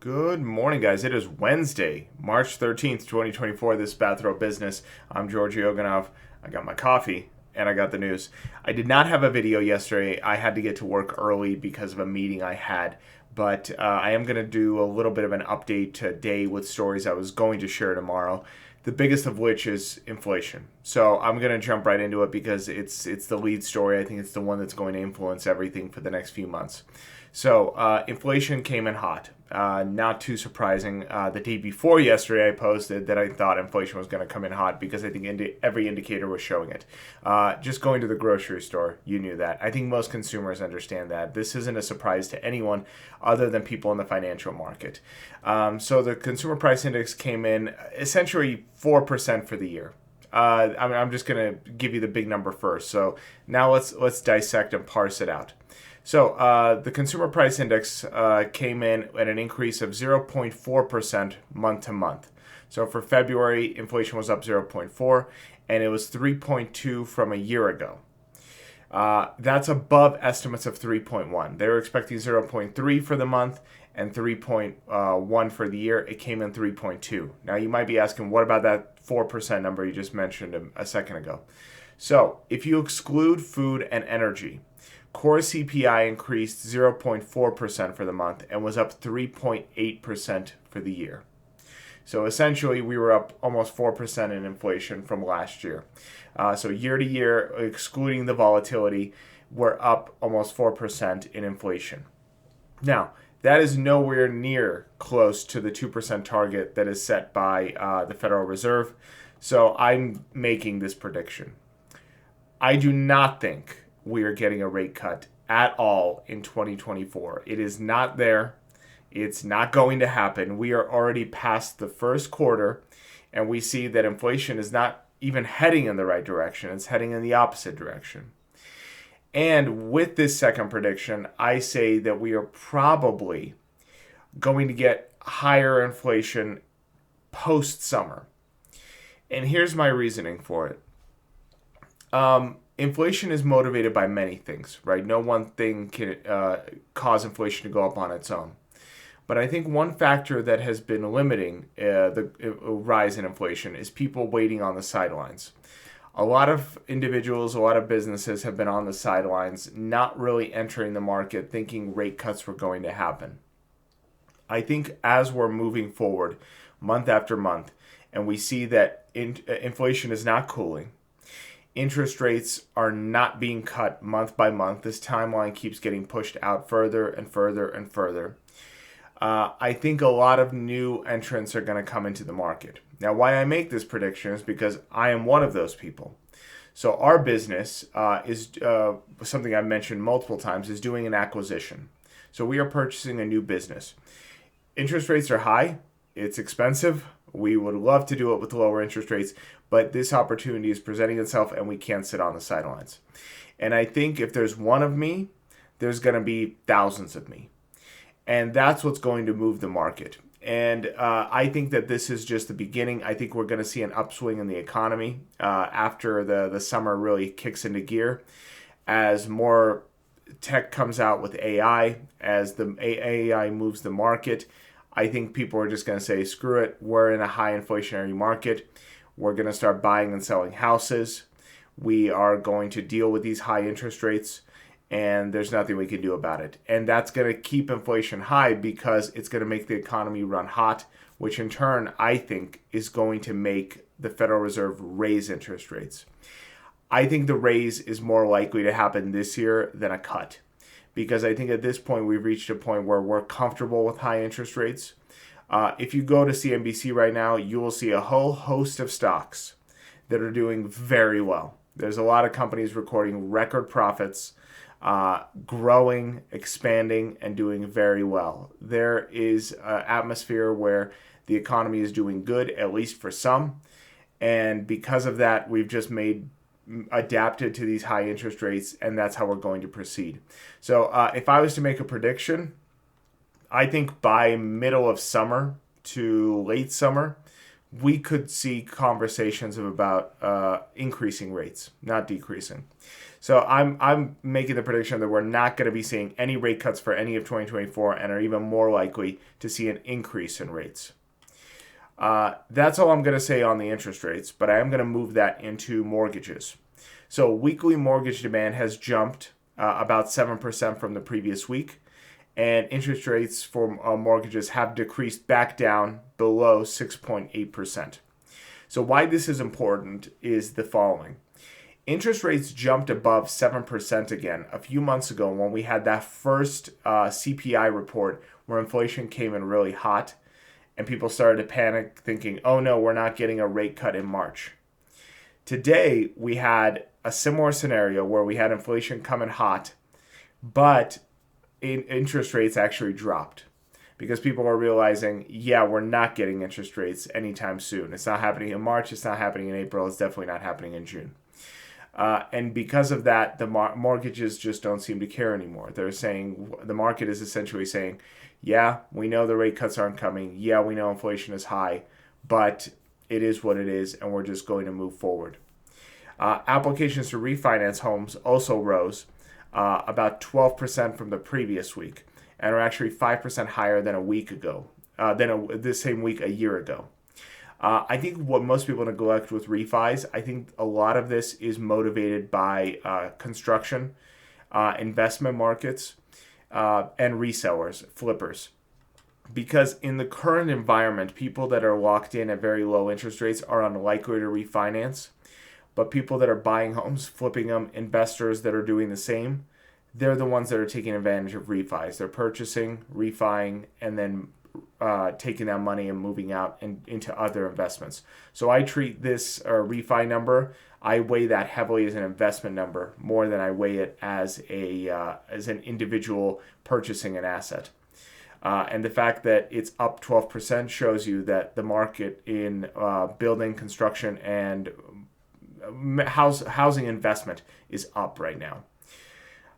Good morning, guys. It is Wednesday, March 13th, 2024. This is Bathrow Business. I'm Georgi Oganov. I got my coffee and I got the news. I did not have a video yesterday. I had to get to work early because of a meeting I had. But I am going to do a little bit of an update today with stories I was going to share tomorrow. The biggest of which is inflation. So I'm going to jump right into it because it's the lead story. I think it's the one that's going to influence everything for the next few months. So inflation came in hot. Not too surprising. The day before yesterday, I posted that I thought inflation was going to come in hot because I think every indicator was showing it. Just going to the grocery store, you knew that. I think most consumers understand that. This isn't a surprise to anyone other than people in the financial market. So the consumer price index came in essentially 4% for the year. I'm just going to give you the big number first. So now let's dissect and parse it out. So the consumer price index came in at an increase of 0.4% month to month. So for February, inflation was up 0.4, and it was 3.2 from a year ago. That's above estimates of 3.1. They were expecting 0.3 for the month and 3.1 for the year. It came in 3.2. Now you might be asking, what about that 4% number you just mentioned a second ago? So if you exclude food and energy, core CPI increased 0.4% for the month and was up 3.8% for the year. So essentially, we were up almost 4% in inflation from last year. So year to year, excluding the volatility, we're up almost 4% in inflation. Now, that is nowhere near close to the 2% target that is set by the Federal Reserve. So I'm making this prediction. I do not think we are getting a rate cut at all in 2024. It is not there. It's not going to happen. We are already past the first quarter, and we see that inflation is not even heading in the right direction. It's heading in the opposite direction. And with this second prediction, I say that we are probably going to get higher inflation post-summer. And here's my reasoning for it. Inflation is motivated by many things, right? No one thing can cause inflation to go up on its own. But I think one factor that has been limiting the rise in inflation is people waiting on the sidelines. A lot of individuals, a lot of businesses have been on the sidelines, not really entering the market thinking rate cuts were going to happen. I think as we're moving forward month after month, and we see that inflation is not cooling, interest rates are not being cut month by month. This timeline keeps getting pushed out further and further and further. I think a lot of new entrants are going to come into the market. Now, why I make this prediction is because I am one of those people. So our business is something I've mentioned multiple times, is doing an acquisition. So we are purchasing a new business. Interest rates are high. It's expensive. We would love to do it with lower interest rates, but this opportunity is presenting itself and we can't sit on the sidelines. And I think if there's one of me, there's going to be thousands of me. And that's what's going to move the market. And I think that this is just the beginning. I think we're going to see an upswing in the economy after the summer really kicks into gear. As more tech comes out with AI, as the AI moves the market, I think people are just going to say, screw it, we're in a high inflationary market. We're going to start buying and selling houses. We are going to deal with these high interest rates, and there's nothing we can do about it. And that's going to keep inflation high because it's going to make the economy run hot, which in turn, I think, is going to make the Federal Reserve raise interest rates. I think the raise is more likely to happen this year than a cut, because I think at this point we've reached a point where we're comfortable with high interest rates. If you go to CNBC right now, you will see a whole host of stocks that are doing very well. There's a lot of companies recording record profits, growing, expanding, and doing very well. There is an atmosphere where the economy is doing good, at least for some. And because of that, we've just adapted to these high interest rates, and that's how we're going to proceed. So if I was to make a prediction, I think by middle of summer to late summer, we could see conversations of about increasing rates, not decreasing. So I'm making the prediction that we're not going to be seeing any rate cuts for any of 2024 and are even more likely to see an increase in rates. That's all I'm going to say on the interest rates, but I am going to move that into mortgages. So weekly mortgage demand has jumped about 7% from the previous week, and interest rates for mortgages have decreased back down below 6.8%. So why this is important is the following. Interest rates jumped above 7% again a few months ago when we had that first CPI report where inflation came in really hot and people started to panic thinking, oh no, we're not getting a rate cut in March. Today, we had a similar scenario where we had inflation coming hot, but interest rates actually dropped because people are realizing, yeah, we're not getting interest rates anytime soon. It's not happening in March. It's not happening in April. It's definitely not happening in June. And because of that, the mortgages just don't seem to care anymore. They're saying, the market is essentially saying, yeah, we know the rate cuts aren't coming. Yeah, we know inflation is high, but it is what it is, and we're just going to move forward. Applications to refinance homes also rose about 12% from the previous week, and are actually 5% higher than a week ago, this same week a year ago. I think what most people neglect with refis, I think a lot of this is motivated by construction, investment markets, and resellers, flippers. Because in the current environment, people that are locked in at very low interest rates are unlikely to refinance. But people that are buying homes, flipping them, investors that are doing the same, they're the ones that are taking advantage of refis. They're purchasing, refining, and then taking that money and moving out into other investments. So I treat this refi number, I weigh that heavily as an investment number more than I weigh it as an individual purchasing an asset. And the fact that it's up 12% shows you that the market in building, construction, and housing investment is up right now.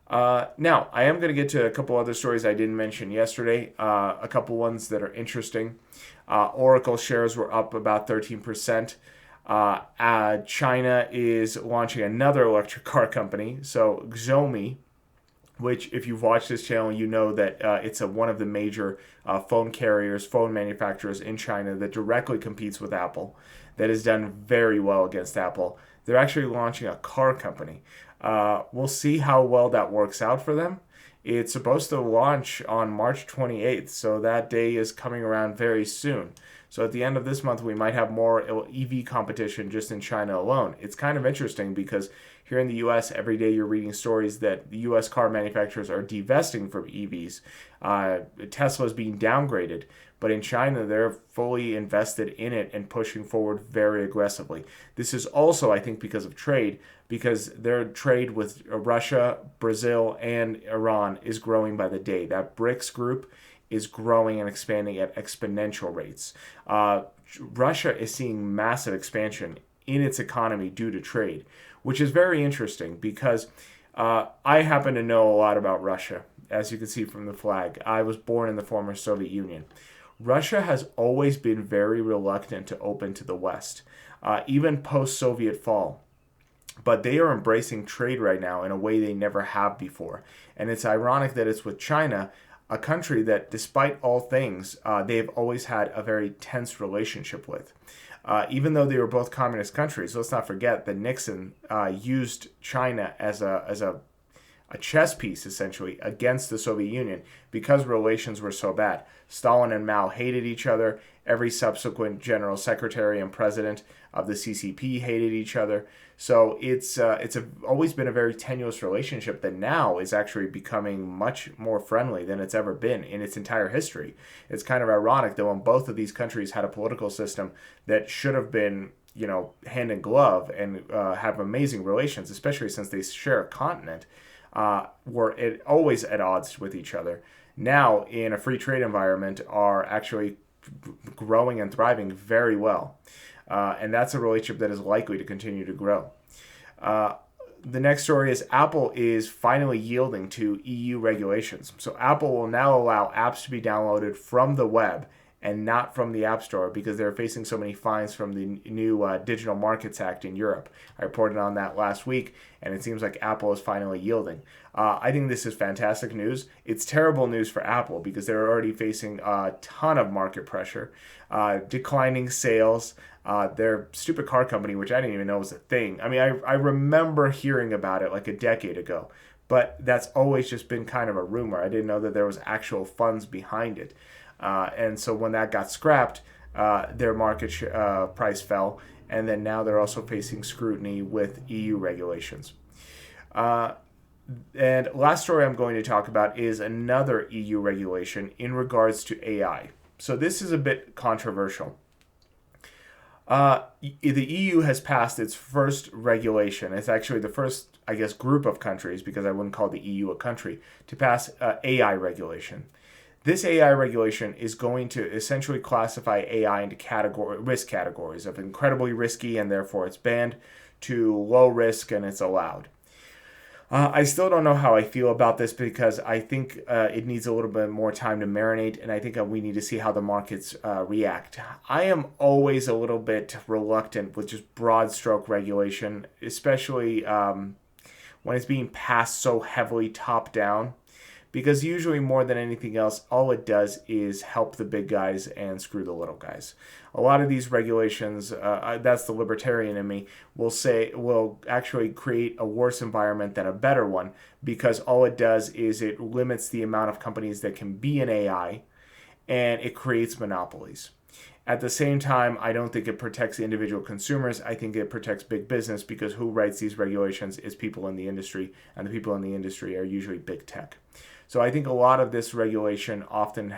Now, I am going to get to a couple other stories I didn't mention yesterday, a couple ones that are interesting. Oracle shares were up about 13%. China is launching another electric car company, so Xiaomi, which if you've watched this channel, you know that it's one of the major phone carriers, phone manufacturers in China that directly competes with Apple, that has done very well against Apple. They're actually launching a car company. We'll see how well that works out for them. It's supposed to launch on March 28th, so that day is coming around very soon. So at the end of this month, we might have more EV competition just in China alone. It's kind of interesting because here in the U.S., every day you're reading stories that the U.S. car manufacturers are divesting from EVs. Tesla is being downgraded. But in China, they're fully invested in it and pushing forward very aggressively. This is also, I think, because of trade, because their trade with Russia, Brazil, and Iran is growing by the day. That BRICS group is growing and expanding at exponential rates. Russia is seeing massive expansion in its economy due to trade, which is very interesting because I happen to know a lot about Russia, as you can see from the flag. I was born in the former Soviet Union. Russia has always been very reluctant to open to the West, even post-Soviet fall. But they are embracing trade right now in a way they never have before. And it's ironic that it's with China, a country that, despite all things, they've always had a very tense relationship with. Even though they were both communist countries, let's not forget that Nixon used China as a chess piece, essentially, against the Soviet Union because relations were so bad. Stalin and Mao hated each other. Every subsequent general secretary and president of the CCP hated each other. So it's always been a very tenuous relationship that now is actually becoming much more friendly than it's ever been in its entire history. It's kind of ironic that when both of these countries had a political system that should have been, hand in glove and have amazing relations, especially since they share a continent, were always at odds with each other. Now, in a free trade environment, are actually growing and thriving very well. And that's a relationship that is likely to continue to grow. The next story is Apple is finally yielding to EU regulations. So Apple will now allow apps to be downloaded from the web and not from the App Store because they're facing so many fines from the new Digital Markets Act in Europe. I reported on that last week, and it seems like Apple is finally yielding. I think this is fantastic news. It's terrible news for Apple because they're already facing a ton of market pressure, declining sales. Their stupid car company, which I didn't even know was a thing. I mean, I remember hearing about it like a decade ago, but that's always just been kind of a rumor. I didn't know that there was actual funds behind it. And so when that got scrapped, their market price fell, and then now they're also facing scrutiny with EU regulations. And last story I'm going to talk about is another EU regulation in regards to AI. So this is a bit controversial. The EU has passed its first regulation. It's actually the first, I guess, group of countries, because I wouldn't call the EU a country, to pass AI regulation. This AI regulation is going to essentially classify AI into risk categories of incredibly risky and therefore it's banned, to low risk and it's allowed. I still don't know how I feel about this because I think it needs a little bit more time to marinate, and I think we need to see how the markets react. I am always a little bit reluctant with just broad stroke regulation, especially when it's being passed so heavily top down, because usually more than anything else, all it does is help the big guys and screw the little guys. A lot of these regulations, that's the libertarian in me, will actually create a worse environment than a better one, because all it does is it limits the amount of companies that can be in AI, and it creates monopolies. At the same time, I don't think it protects individual consumers. I think it protects big business, because who writes these regulations is people in the industry, and the people in the industry are usually big tech. So I think a lot of this regulation often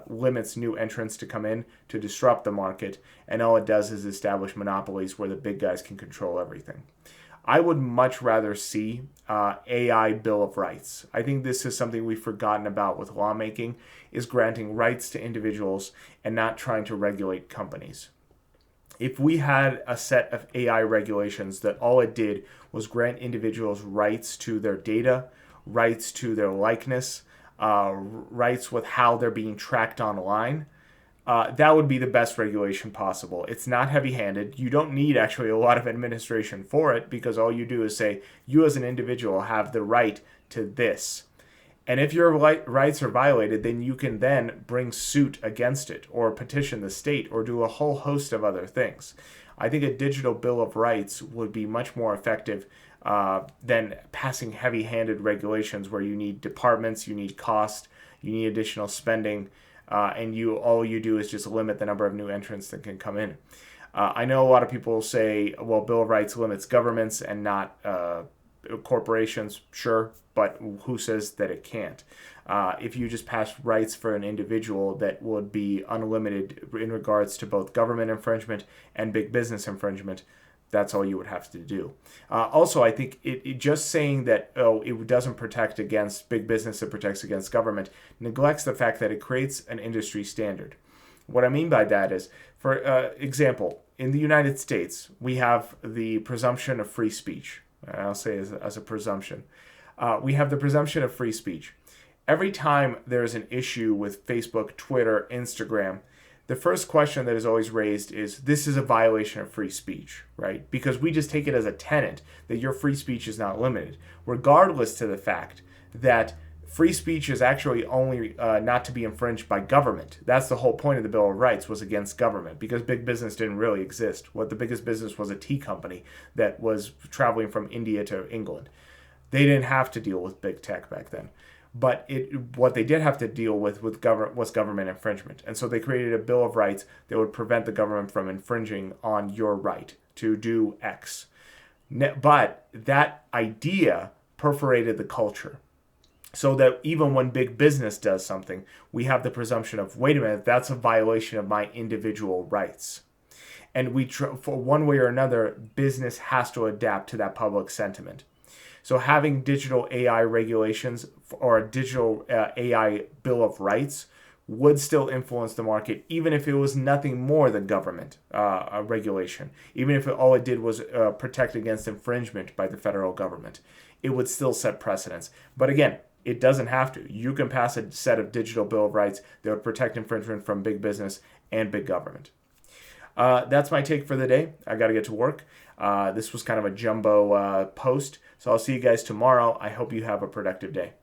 limits new entrants to come in to disrupt the market, and all it does is establish monopolies where the big guys can control everything. I would much rather see AI Bill of Rights. I think this is something we've forgotten about with lawmaking, is granting rights to individuals and not trying to regulate companies. If we had a set of AI regulations that all it did was grant individuals rights to their data, rights to their likeness, rights with how they're being tracked online, that would be the best regulation possible. It's not heavy-handed. You don't need actually a lot of administration for it, because all you do is say, you as an individual have the right to this. And if your rights are violated, then you can then bring suit against it, or petition the state, or do a whole host of other things. I think a digital Bill of Rights would be much more effective than passing heavy-handed regulations where you need departments, you need cost, you need additional spending, and all you do is just limit the number of new entrants that can come in. I know a lot of people say, well, Bill of Rights limits governments and not corporations. Sure, but who says that it can't? If you just pass rights for an individual that would be unlimited in regards to both government infringement and big business infringement, that's all you would have to do. Also, I think it just saying that, it doesn't protect against big business, it protects against government, neglects the fact that it creates an industry standard. What I mean by that is, for example, in the United States, we have the presumption of free speech. I'll say as a presumption. We have the presumption of free speech. Every time there's an issue with Facebook, Twitter, Instagram, the first question that is always raised is, this is a violation of free speech, right? Because we just take it as a tenet that your free speech is not limited, regardless to the fact that free speech is actually only not to be infringed by government. That's the whole point of the Bill of Rights, was against government, because big business didn't really exist. What the biggest business was a tea company that was traveling from India to England. They didn't have to deal with big tech back then. But what they did have to deal with was government infringement. And so they created a Bill of Rights that would prevent the government from infringing on your right to do X. But that idea perforated the culture, so that even when big business does something, we have the presumption of, wait a minute, that's a violation of my individual rights. And for one way or another, business has to adapt to that public sentiment. So having digital AI regulations or a digital AI Bill of Rights would still influence the market, even if it was nothing more than government regulation. Even if all it did was protect against infringement by the federal government, it would still set precedents. But again, It doesn't have to. You can pass a set of digital Bill of Rights that would protect infringement from big business and big government. That's my take for the day. I got to get to work. This was kind of a jumbo post. So I'll see you guys tomorrow. I hope you have a productive day.